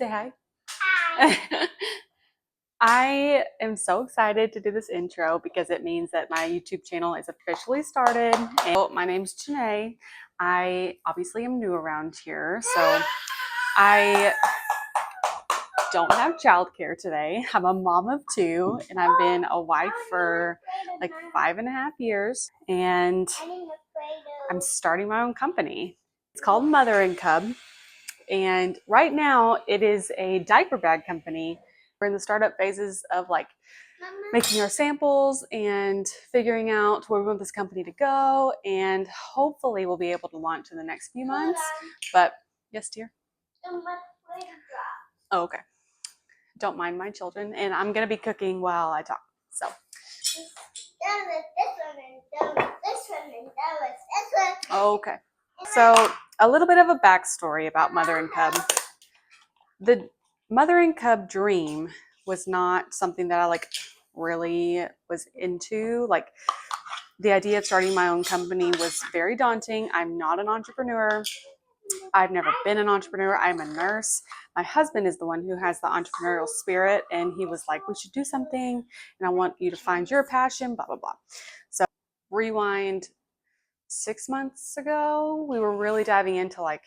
Say hi. I am so excited to do this intro because it means that my YouTube channel is officially started. And my name's Janae. I obviously am new around here, so I don't have childcare today. I'm a mom of two, and I've been a wife for like 5.5 years, and I'm starting my own company. It's called Mother and Cub, and right now it is a diaper bag company. We're in the startup phases of like making our samples and figuring out where we want this company to go, and hopefully we'll be able to launch in the next few months. But yes, dear. Oh, okay. Don't mind my children, and I'm gonna be cooking while I talk. So. Okay. So a little bit of a backstory about Mother and Cub. The Mother and Cub dream was not something that I really was into. Like, the idea of starting my own company was very daunting. I'm not an entrepreneur. I've never been an entrepreneur. I'm a nurse. My husband is the one who has the entrepreneurial spirit, and he was like, we should do something, and I want you to find your passion, blah, blah, blah. So rewind 6 months ago, we were really diving into like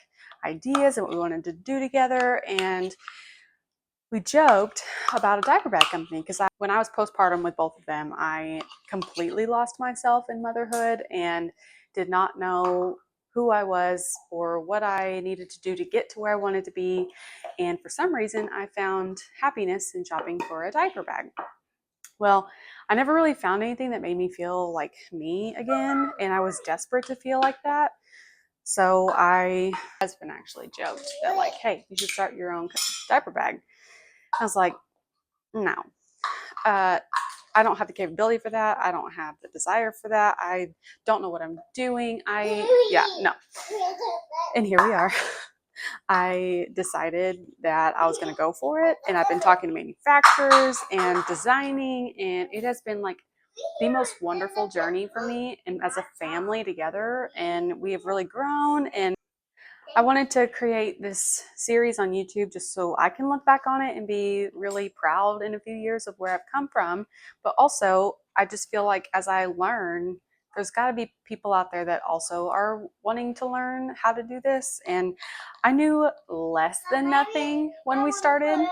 ideas and what we wanted to do together, and we joked about a diaper bag company because when I was postpartum with both of them, I completely lost myself in motherhood and did not know who I was or what I needed to do to get to where I wanted to be. And for some reason, I found happiness in shopping for a diaper bag. Well, I never really found anything that made me feel like me again, and I was desperate to feel like that. So my husband actually joked that like, hey, you should start your own diaper bag. I was like, no, I don't have the capability for that. I don't have the desire for that. I don't know what I'm doing. No. And here we are. I decided that I was going to go for it. And I've been talking to manufacturers and designing, and it has been like the most wonderful journey for me and as a family together. And we have really grown, and I wanted to create this series on YouTube just so I can look back on it and be really proud in a few years of where I've come from. But also, I just feel like as I learn, there's got to be people out there that also are wanting to learn how to do this. And I knew less than nothing when we started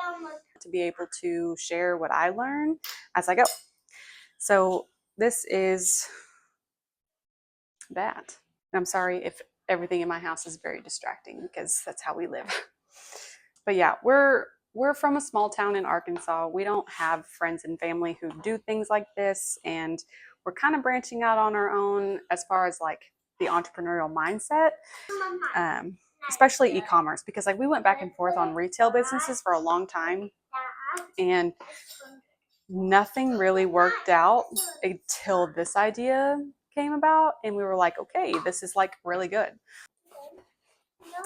to be able to share what I learn as I go. So this is that. And I'm sorry if everything in my house is very distracting because that's how we live. But yeah, we're from a small town in Arkansas. We don't have friends and family who do things like this, and we're kind of branching out on our own as far as like the entrepreneurial mindset, especially e-commerce, because like we went back and forth on retail businesses for a long time, and nothing really worked out until this idea came about, and we were like, okay, this is like really good.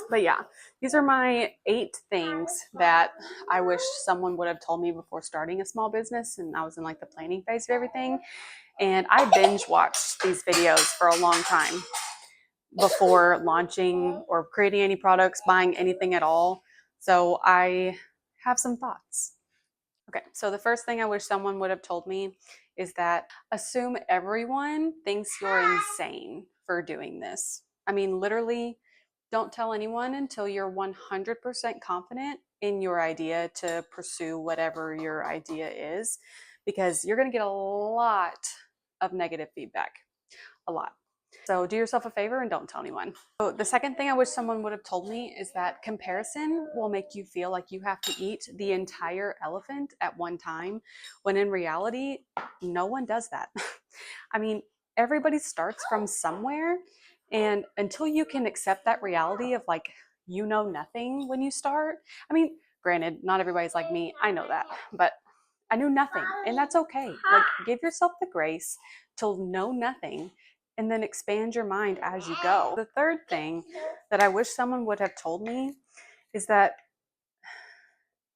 But yeah, these are my 8 things that I wish someone would have told me before starting a small business, and I was in like the planning phase of everything. And I binge watched these videos for a long time before launching or creating any products, buying anything at all. So I have some thoughts. Okay, so the first thing I wish someone would have told me is that assume everyone thinks you're insane for doing this. I mean, literally, don't tell anyone until you're 100% confident in your idea to pursue whatever your idea is, because you're going to get a lot of negative feedback. A lot. So do yourself a favor and don't tell anyone. So the second thing I wish someone would have told me is that comparison will make you feel like you have to eat the entire elephant at one time, when in reality, no one does that. I mean, everybody starts from somewhere, and until you can accept that reality of like, you know nothing when you start. I mean, granted, not everybody's like me. I know that, but I knew nothing, and that's okay. Like, give yourself the grace to know nothing and then expand your mind as you go. The third thing that I wish someone would have told me is that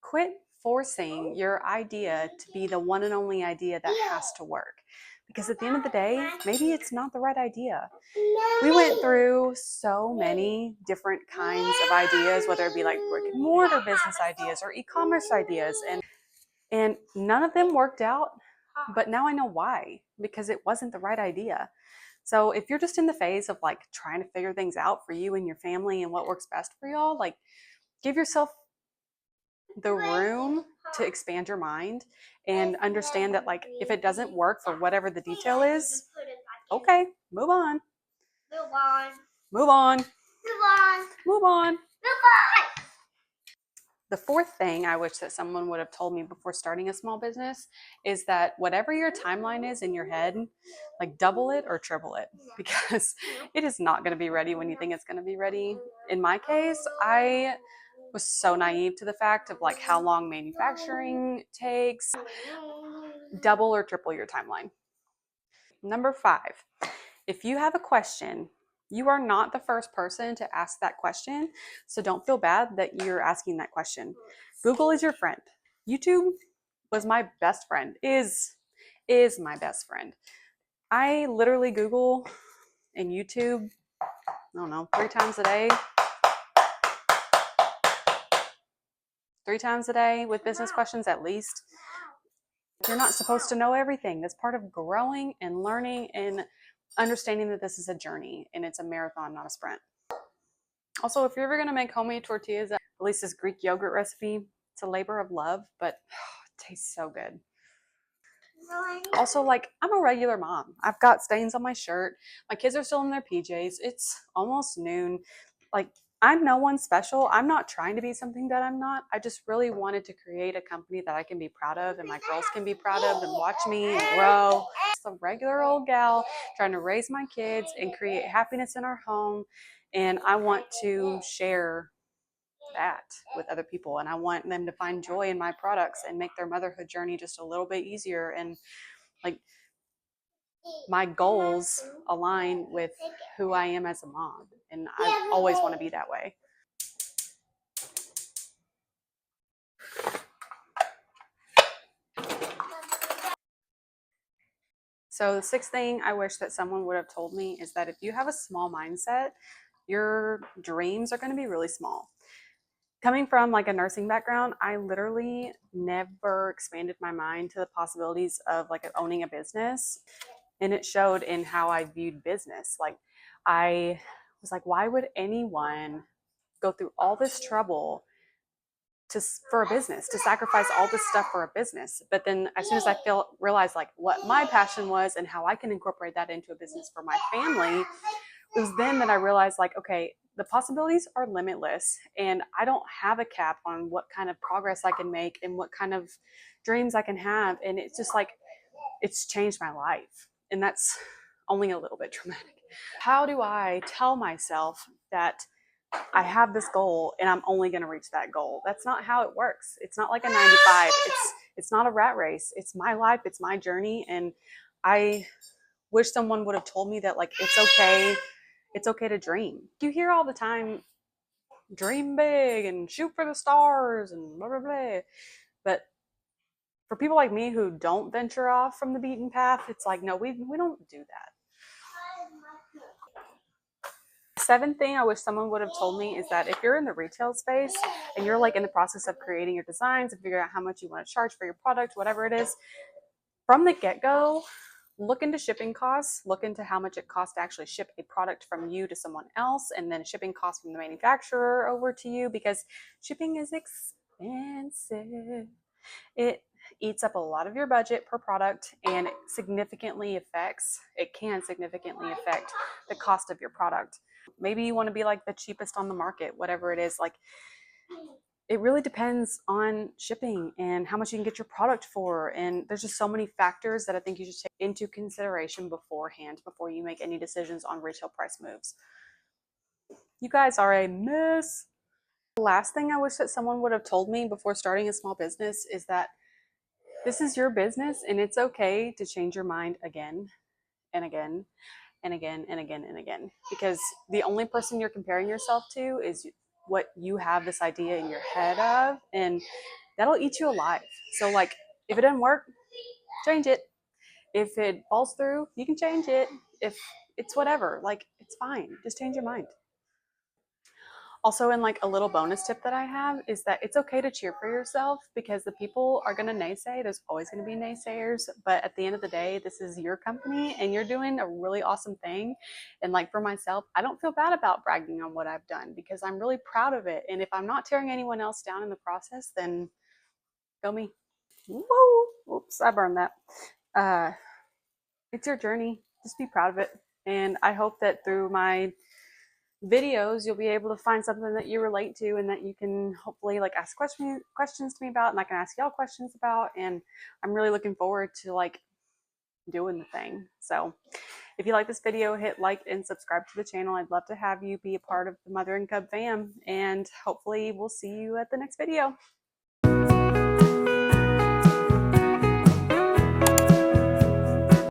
quit forcing your idea to be the one and only idea that has to work. Because at the end of the day, maybe it's not the right idea. We went through so many different kinds of ideas, whether it be like brick and mortar business ideas or e-commerce ideas, and none of them worked out. But now I know why, because it wasn't the right idea. So if you're just in the phase of like trying to figure things out for you and your family and what works best for y'all, like give yourself the room to expand your mind and understand that like if it doesn't work for whatever the detail is, okay, move on. Move on. Move on. Move on. Move on. Move on. The fourth thing I wish that someone would have told me before starting a small business is that whatever your timeline is in your head, like double it or triple it, because it is not going to be ready when you think it's going to be ready. In my case, I was so naive to the fact of like how long manufacturing takes. Double or triple your timeline. Number 5, if you have a question, you are not the first person to ask that question, so don't feel bad that you're asking that question. Google is your friend. YouTube was my best friend, is my best friend. I literally Google and YouTube, I don't know, 3 times a day. 3 times a day with business questions at least. You're not supposed to know everything. That's part of growing and learning and understanding that this is a journey and it's a marathon, not a sprint. Also, if you're ever going to make homemade tortillas, at least this Greek yogurt recipe, it's a labor of love, but it tastes so good. Also, like, I'm a regular mom. I've got stains on my shirt. My kids are still in their PJs. It's almost noon. Like, I'm no one special. I'm not trying to be something that I'm not. I just really wanted to create a company that I can be proud of and my girls can be proud of and watch me and grow. Just a regular old gal trying to raise my kids and create happiness in our home. And I want to share that with other people. And I want them to find joy in my products and make their motherhood journey just a little bit easier. And like my goals align with who I am as a mom. And I always want to be that way. So the 6th thing I wish that someone would have told me is that if you have a small mindset, your dreams are going to be really small. Coming from like a nursing background, I literally never expanded my mind to the possibilities of like owning a business. And it showed in how I viewed business. Like I was like, why would anyone go through all this trouble for a business, to sacrifice all this stuff for a business? But then as soon as I realized like what my passion was and how I can incorporate that into a business for my family, it was then that I realized like, okay, the possibilities are limitless and I don't have a cap on what kind of progress I can make and what kind of dreams I can have. And it's just like, it's changed my life. And that's only a little bit dramatic. How do I tell myself that I have this goal and I'm only going to reach that goal? That's not how it works. It's not like a 9 to 5. It's not a rat race. It's my life. It's my journey. And I wish someone would have told me that like, it's okay. It's okay to dream. You hear all the time, dream big and shoot for the stars and blah, blah, blah. But for people like me who don't venture off from the beaten path, it's like, no, we don't do that. 7th thing I wish someone would have told me is that if you're in the retail space and you're like in the process of creating your designs and figuring out how much you want to charge for your product, whatever it is, from the get-go, look into shipping costs, look into how much it costs to actually ship a product from you to someone else, and then shipping costs from the manufacturer over to you, because shipping is expensive. It eats up a lot of your budget per product and it can significantly affect the cost of your product. Maybe you want to be like the cheapest on the market, whatever it is. Like, it really depends on shipping and how much you can get your product for. And there's just so many factors that I think you should take into consideration beforehand before you make any decisions on retail price moves. You guys are a mess. The last thing I wish that someone would have told me before starting a small business is that this is your business and it's okay to change your mind again and again and again and again and again, because the only person you're comparing yourself to is what you have this idea in your head of. And that'll eat you alive. So like, if it doesn't work, change it. If it falls through, you can change it. If it's whatever, like, it's fine. Just change your mind. Also, in like a little bonus tip that I have is that it's okay to cheer for yourself, because the people are going to naysay. There's always going to be naysayers, but at the end of the day, this is your company and you're doing a really awesome thing. And like for myself, I don't feel bad about bragging on what I've done because I'm really proud of it. And if I'm not tearing anyone else down in the process, then go me. Whoa! Oops, I burned that. Uh, it's your journey. Just be proud of it. And I hope that through my videos you'll be able to find something that you relate to and that you can hopefully like ask questions to me about, and I can ask y'all questions about. And I'm really looking forward to like doing the thing. So if you like this video, hit like and subscribe to the channel. I'd love to have you be a part of the Mother and Cub fam, and hopefully we'll see you at the next video.